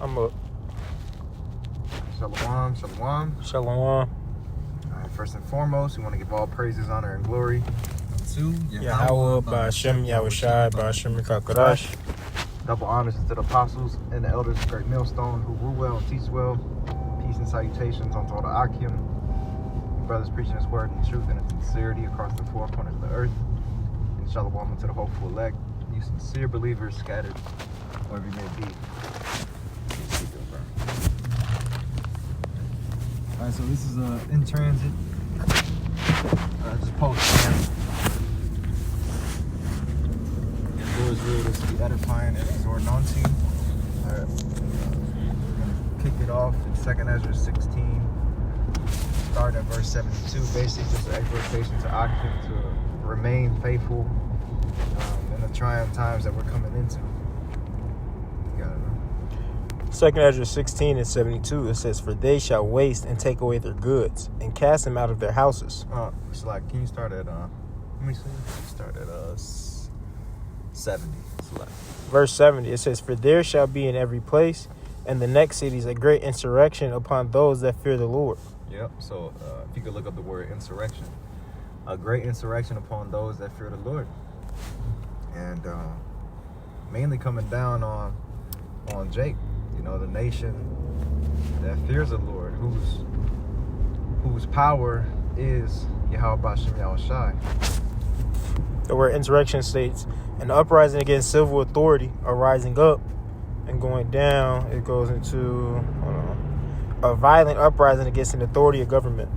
I'm up. Shalom, shalom. Shalom. All right, first and foremost, we want to give all praises, honor, and glory to Yahweh, Ba'ashem, Yahushai, Ba'ashem, Kakadash. Double honors to the apostles and the elders of Great Millstone who rule well and teach well. Peace and salutations unto all the Akim, brothers preaching His word in truth and in sincerity across the four corners of the earth. And shalom unto the hopeful elect, you sincere believers scattered wherever you may be. All right, so this is in transit. Just post. And Lord's will is to be edifying and exhorting unto you. All right, kick it off in 2nd Ezra 16, starting at verse 72. Basically, just an exhortation to Akim to remain faithful in the trying times that we're coming into. You gotta know. 2nd Ezra 16 and 72, it says, "For they shall waste and take away their goods, and cast them out of their houses." It's like, can you start at, let me see. Start at 70. Select. Verse 70, it says, "For there shall be in every place, and the next cities, a great insurrection upon those that fear the Lord." Yep, so if you could look up the word insurrection. A great insurrection upon those that fear the Lord. And mainly coming down on Jake. You know, the nation that fears the Lord, whose power is Yahweh Ba'ashem Yahushai. The word insurrection states, "An uprising against civil authority, a rising up," and going down, it goes into a violent uprising against an authority of government.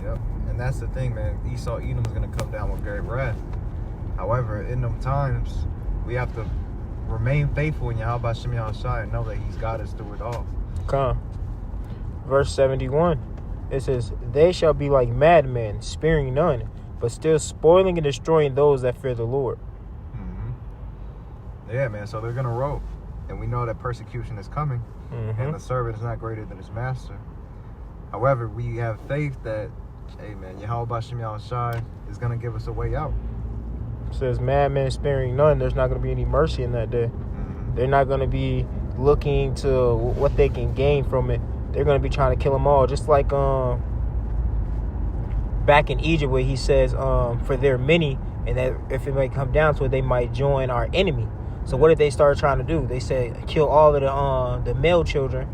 Yep, and that's the thing, man. Esau Edom is going to come down with great wrath. However, in them times, we have to remain faithful in Yahweh Ba'ashem Yahushai and know that He's got us through it all. Come. Verse 71, it says, "They shall be like madmen, sparing none, but still spoiling and destroying those that fear the Lord." Mm-hmm. Yeah, man, so they're going to roll. And we know that persecution is coming. Mm-hmm. And the servant is not greater than his master. However, we have faith that, amen, Yahweh Ba'ashem Yahushai is going to give us a way out. It says, "Madmen sparing none." There's not going to be any mercy in that day. Mm-hmm. They're not going to be looking to what they can gain from it. They're going to be trying to kill them all. Just like back in Egypt where he says, "For there are many, and that if it may come down to it, they might join our enemy." So what did they start trying to do? They said, kill all of the male children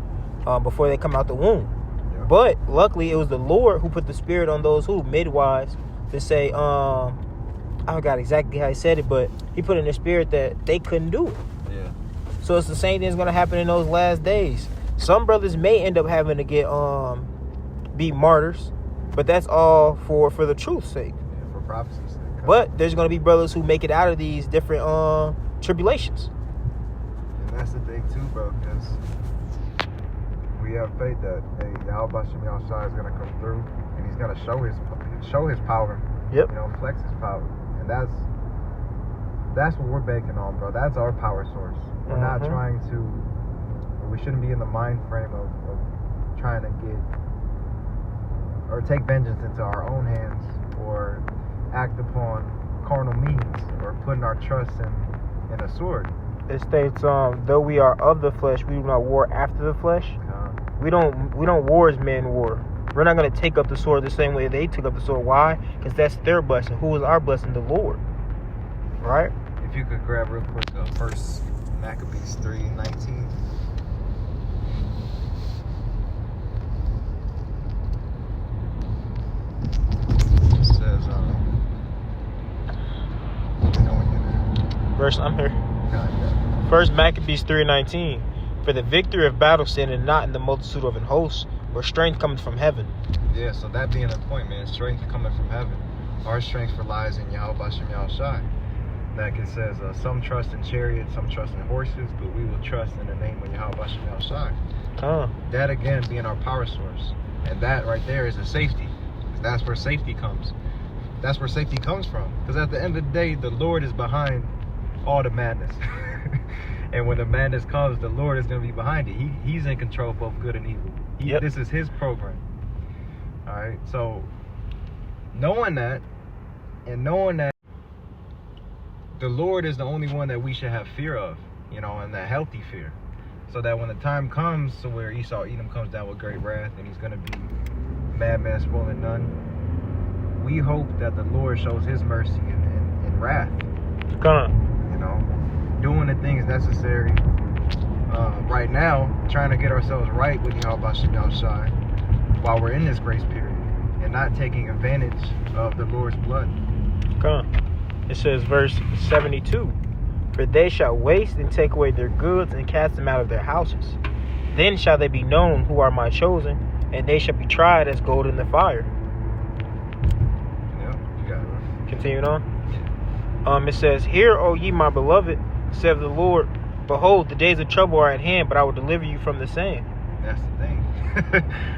before they come out the womb. Yeah. But luckily, it was the Lord who put the spirit on those midwives to say, I forgot exactly how he said it, but he put in their spirit that they couldn't do it. Yeah. So it's the same thing that's going to happen in those last days. Some brothers may end up having to get be martyrs, but that's all for the truth's sake. Yeah, for prophecy's sake. But there's going to be brothers who make it out of these different tribulations. And that's the thing too, bro, because we have faith that Yahweh Ba'ashem Yahushai is going to come through, and He's going to show his power. Yep. You know, flex His power, and that's what we're banking on, bro. That's our power source. We're not trying to. We shouldn't be in the mind frame of trying to get or take vengeance into our own hands or act upon carnal means or putting our trust in a sword. It states, though we are of the flesh, we do not war after the flesh. We don't war as men war. We're not going to take up the sword the same way they took up the sword. Why? Because that's their blessing. Who is our blessing? The Lord. Right? If you could grab real quick, 1 Maccabees 3:19. It says, Verse, I'm here. 1 Maccabees 3:19. "For the victory of battle standeth not in the multitude of an host, but strength cometh from heaven." Yeah, so that being the point, man, strength coming from heaven. Our strength relies in Yahweh Ba'ashem Yahushai. Like it says, some trust in chariots, some trust in horses, but we will trust in the name of Yahweh Ba'ashem Yahushai. That again being our power source. And that right there is a safety. That's where safety comes. That's where safety comes from. Because at the end of the day, the Lord is behind all the madness. And when the madness comes, the Lord is going to be behind it. He's in control of both good and evil. This is His program. All right. So knowing that, and knowing that the Lord is the only one that we should have fear of, you know, and that healthy fear. So that when the time comes to where Esau Edom comes down with great wrath and he's going to be madman spoiling none, we hope that the Lord shows his mercy and wrath. Come on. You know, doing the things necessary right now, trying to get ourselves right with Yahweh Shem Yahushai while we're in this grace period and not taking advantage of the Lord's blood. Come on. It says, verse 72, for they shall waste and take away their goods and cast them out of their houses. Then shall they be known who are my chosen, and they shall be tried as gold in the fire. Yeah, you got it, right? Continuing on. It says, hear, O ye my beloved, saith the Lord, behold, the days of trouble are at hand, but I will deliver you from the same. That's the thing.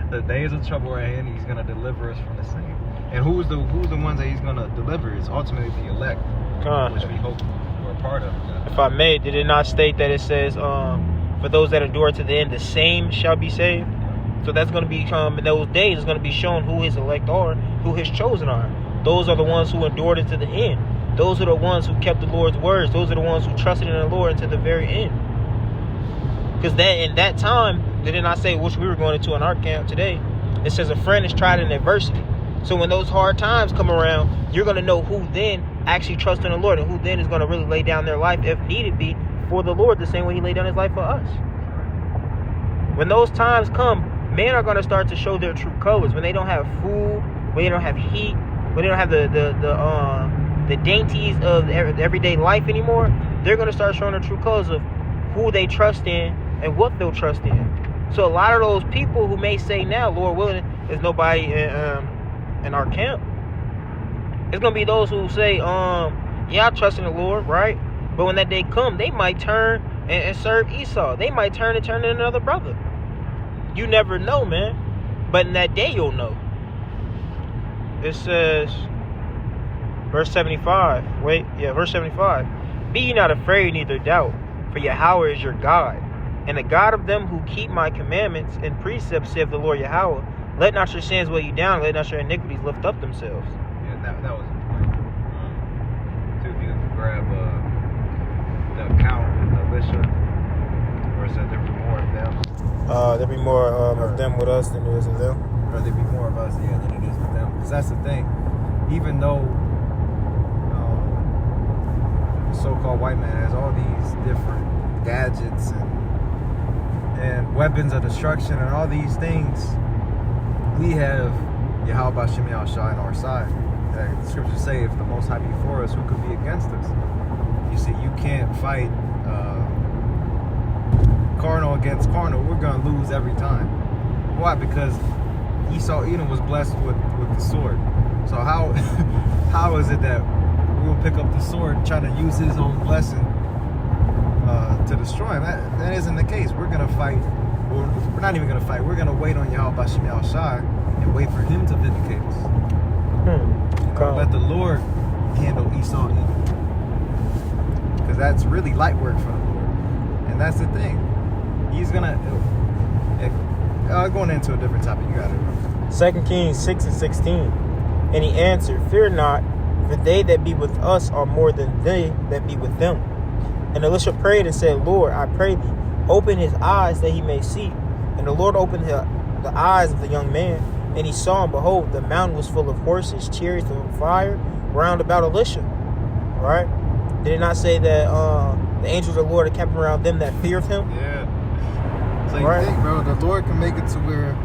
The days of trouble are at hand. He's going to deliver us from the same. And who's the ones that he's going to deliver? Is ultimately the elect, which we hope we're a part of. If I may, did it not state that it says, for those that endure to the end, the same shall be saved? So that's going to be, in those days, it's going to be shown who his elect are, who his chosen are. Those are the ones who endured it to the end. Those are the ones who kept the Lord's words. Those are the ones who trusted in the Lord until the very end. Because that in that time, did it not say, which we were going into in our camp today, it says a friend is tried in adversity. So when those hard times come around, you're going to know who then actually trusts in the Lord and who then is going to really lay down their life, if needed be, for the Lord, the same way he laid down his life for us. When those times come, men are going to start to show their true colors. When they don't have food, when they don't have heat, when they don't have the dainties of everyday life anymore, they're going to start showing their true colors of who they trust in and what they'll trust in. So a lot of those people who may say now, Lord willing, there's nobody in our camp, it's going to be those who say, yeah, I trust in the Lord, right? But when that day come, they might turn and serve Esau. They might turn and turn in another brother. You never know, man. But in that day, you'll know. It says, verse 75. Verse 75. Be ye not afraid, neither doubt, for Yahweh is your God, and the God of them who keep my commandments and precepts, saith the Lord Yahweh. Let not your sins weigh you down, let not your iniquities lift up themselves. Yeah, that was the point. Too, if you can grab the account with Elisha, where it said there be more of them. There be more of them with us than there is of them. Or there be more of us, yeah, than it is with them. Because that's the thing. Even though the so-called white man has all these different gadgets and weapons of destruction and all these things, we have Yahweh Shem Yahushai on our side. The scriptures say, if the Most High be for us, who could be against us? You see, you can't fight carnal against carnal. We're going to lose every time. Why? Because Esau Edom was blessed with the sword. So how is it that we'll pick up the sword trying to use his own blessing to destroy him? That isn't the case. We're going to fight. We're not even going to fight. We're going to wait on Yahweh Shem Yahushai and wait for him to vindicate us. Let the Lord handle Esau Edom. Because that's really light work for the Lord. And that's the thing. He's going to... going into a different topic. You got it. 2 Kings 6 and 16. And he answered, fear not, for they that be with us are more than they that be with them. And Elisha prayed and said, Lord, I pray thee, open his eyes that he may see. And the Lord opened the eyes of the young man, and he saw, and behold, the mountain was full of horses, chariots of fire, round about Elisha. Right? Did it not say that the angels of the Lord are kept around them that feareth him? Yeah. So you think, bro, the Lord can make it to where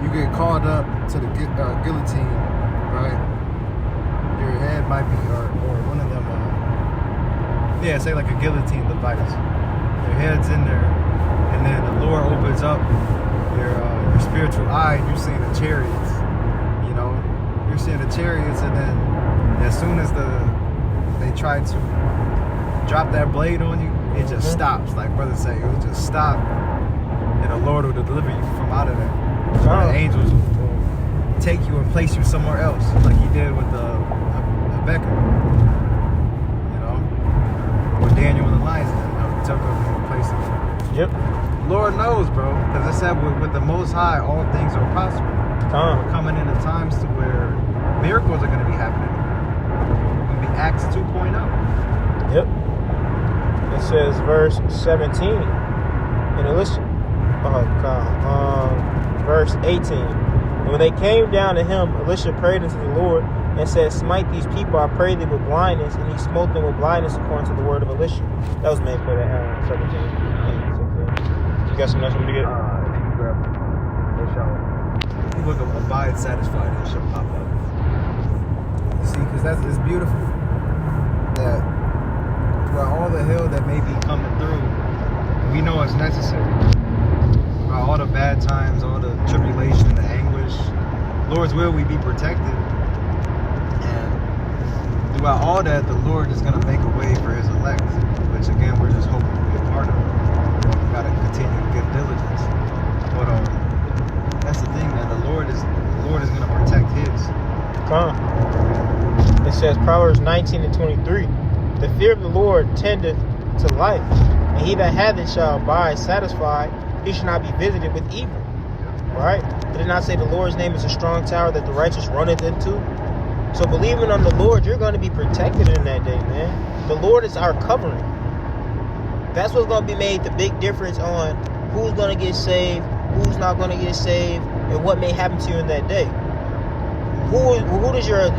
you get called up to the guillotine, right? Your head might be, or one of them, say like a guillotine device. Your head's in there, and then the Lord opens up your spiritual eye, and you're seeing the chariots. You know, you're seeing the chariots, and then as soon as they try to drop that blade on you, it just stops. Like brother say, it will just stop, and the Lord will deliver you from out of that. So the angels will take you and place you somewhere else, like he did with Rebecca. You know, with Daniel and the lions, he took him and placed him. Yep. Lord knows, bro, because it said with the Most High, all things are possible. We're coming into times to where miracles are going to be happening. It's going to be Acts 2.0. Yep. It says, verse 17. And Elisha, verse 18. And when they came down to him, Elisha prayed unto the Lord and said, smite these people, I pray thee, with blindness. And he smote them with blindness according to the word of Elisha. That was main point at 17. You got something else to get? If you grab it, shall. You look up abide satisfied, it shall pop up. You see, because it's beautiful that throughout all the hell that may be coming through, we know it's necessary. Throughout all the bad times, all the tribulation, the anguish, Lord's will, we be protected. And throughout all that, the Lord is going to make a way for his elect, which again, we're just hoping to be a part of. We got to continue to give diligence. But that's the thing, man. The Lord is going to protect his. It says Proverbs 19:23. The fear of the Lord tendeth to life, and he that hath it shall abide satisfied. He shall not be visited with evil. Right? Did it not say the Lord's name is a strong tower that the righteous runneth into? So believing on the Lord, you're going to be protected in that day, man. The Lord is our covering. That's what's going to be made the big difference on who's going to get saved, who's not going to get saved, and what may happen to you in that day. Who does your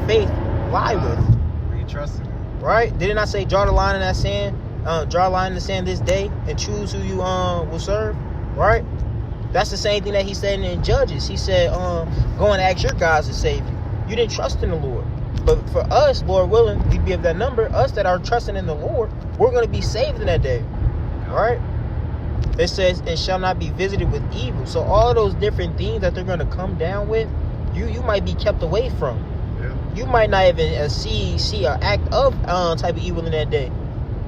faith lie with? Are you trusting? Right? Did it not say draw the line in that sand? Draw a line in the sand this day and choose who you will serve? Right? That's the same thing that he said in Judges. He said, go and ask your guys to save you. You didn't trust in the Lord. But for us, Lord willing, we be of that number. Us that are trusting in the Lord, we're going to be saved in that day. Right? It says, and shall not be visited with evil. So all those different things that they're going to come down with, you might be kept away from. Yeah. You might not even see an act of type of evil in that day.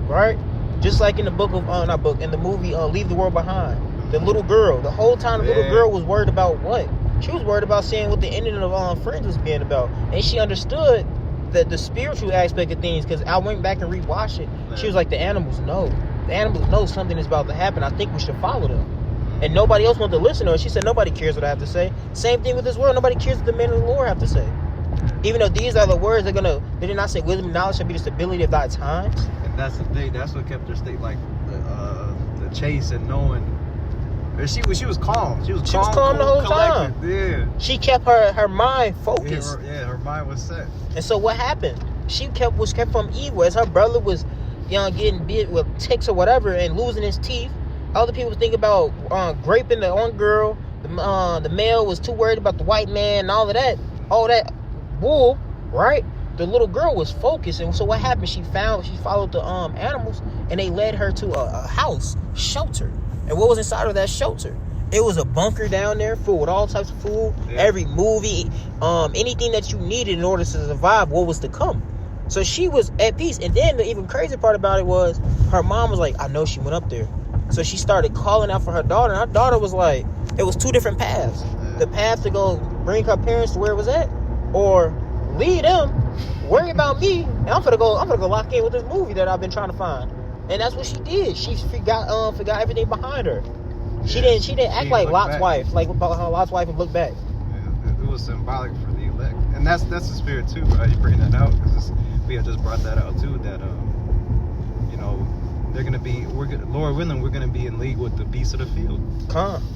Right? Just like in the book of, in the movie Leave the World Behind. The little girl, the whole time the little girl was worried about what? She was worried about seeing what the ending of Friends was being about. And she understood the spiritual aspect of things, because I went back and rewatched it. She was like, the animals know. The animals know something is about to happen. I think we should follow them. And nobody else wanted to listen to her. She said, nobody cares what I have to say. Same thing with this world. Nobody cares what the men of the Lord have to say. Even though these are the words they did not say wisdom and knowledge shall be the stability of thy times. And that's the thing. That's what kept her state, like the chase and knowing. She was calm. She was calm the whole time. Yeah. She kept her mind focused. Her mind was set. And so what happened? She was kept from evil. As her brother was getting bit with ticks or whatever and losing his teeth, other people think about raping the one girl. The male was too worried about the white man and all that bull, right? The little girl was focused. And so what happened? She followed the animals, and they led her to a house, shelter. And what was inside of that shelter? It was a bunker down there full with all types of food, every movie, anything that you needed in order to survive what was to come. So she was at peace. And then the even crazy part about it was her mom was like, I know she went up there. So she started calling out for her daughter. And her daughter was like, it was two different paths. The path to go bring her parents to where it was at, or leave them, worry about me, and I'm gonna go lock in with this movie that I've been trying to find. And that's what she did. She forgot everything behind her. She didn't act like Lot's wife, like Lot's wife, and look back. Yeah, it was symbolic for the elect, and that's the spirit too, bro. You bring that out because we had just brought that out too. That they're gonna be. Lord willing, we're gonna be in league with the beasts of the field.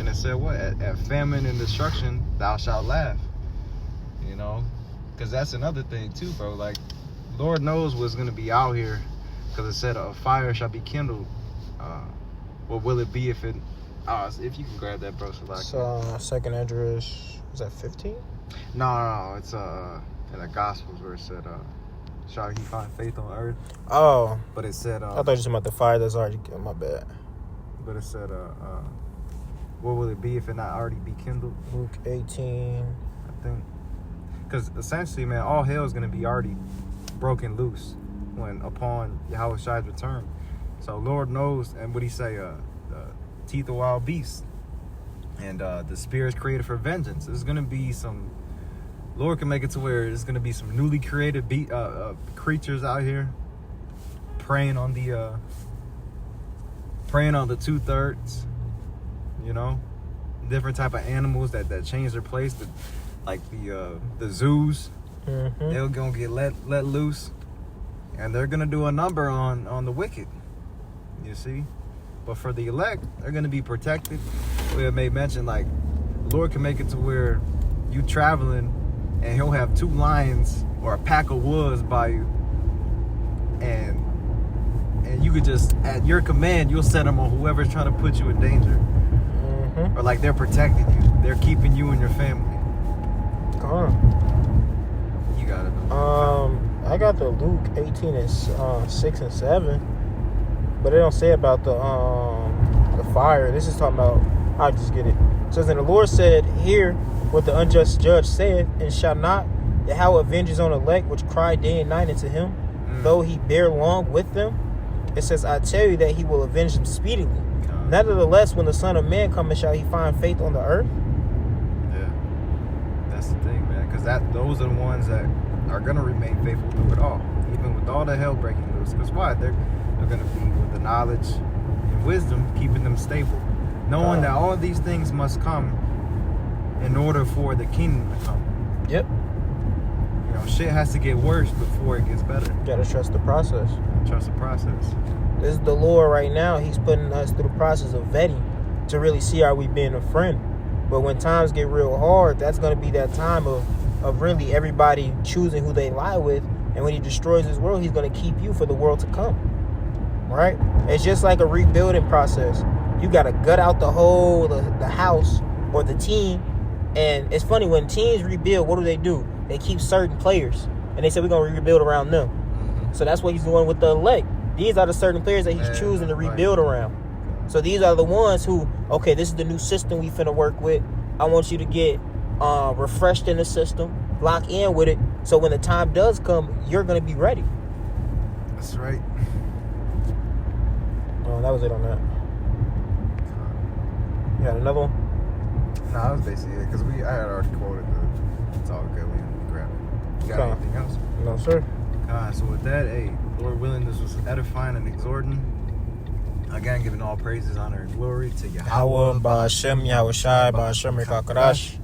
And it said what? At famine and destruction, thou shalt laugh. Because that's another thing too, bro. Like, Lord knows what's gonna be out here. Because it said a fire shall be kindled. What will it be if it? If you can grab that, bro. So second address, is that 15? No, it's in the Gospels where it said, shall he find faith on earth? Oh, but it said, I thought you were talking about the fire that's already. My bad. But it said, what will it be if it not already be kindled? Luke 18, I think. Because essentially, man, all hell is gonna be already broken loose upon Yahweh Shai's return. So Lord knows, and what he say, teeth of wild beasts, and the spirits created for vengeance. There's gonna be some. Lord can make it to where there's gonna be some newly created creatures out here preying on the 2/3. Different type of animals that change their place. Like the zoos, they're gonna get let loose. And they're going to do a number on the wicked, you see? But for the elect, they're going to be protected. We have made mention, like, the Lord can make it to where you traveling and he'll have 2 lions or a pack of wolves by you. And you could just, at your command, you'll set them on whoever's trying to put you in danger. Mm-hmm. Or like they're protecting you. They're keeping you and your family. You got it. I got the Luke 18 and 6 and 7, but it don't say about the fire. This is talking about. I just get it. It says, and the Lord said, hear what the unjust judge saith, and shall not Yahweh avenge his own elect, which cry day and night unto him, though he bear long with them? It says, I tell you that he will avenge them speedily. Nevertheless, when the Son of Man cometh, shall he find faith on the earth? Yeah, that's the thing, man. Because those are the ones that are gonna remain faithful through it all, even with all the hell breaking loose. Because why? They're gonna be with the knowledge and wisdom, keeping them stable, knowing that all of these things must come in order for the kingdom to come. Yep. You know, shit has to get worse before it gets better. You gotta trust the process. Trust the process. This is the Lord right now. He's putting us through the process of vetting to really see are we being a friend. But when times get real hard, that's going to be that time of really everybody choosing who they lie with. And when he destroys this world, he's going to keep you for the world to come. Right? It's just like a rebuilding process. You got to gut out the house or the team. And it's funny, when teams rebuild, what do? They keep certain players. And they say, we're going to rebuild around them. So that's what he's doing with the elect. These are the certain players that he's choosing to rebuild around. So these are the ones who, okay, this is the new system we finna work with. I want you to get refreshed in the system, lock in with it, so when the time does come, you're going to be ready. That's right. Oh, that was it on that. You got another one? Nah, that was basically it, because I had already quoted it's all good. We can grab it. You got anything else? No, sir. So with that, hey, Lord willing, this was edifying and exhorting. Again, giving all praises, honor, and glory to Yahweh, Ba'ashem, Yahweh Shai, Ba'ashem, Rekakadash.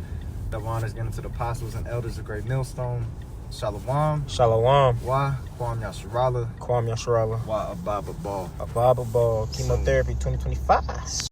The honor is given to the apostles and elders of Great Millstone. Shalom. Shalom. Wa Kwam Yasharala. Kwam Yasharala. Wa Ababa Ball. Ababa Ball. Chemotherapy 2025.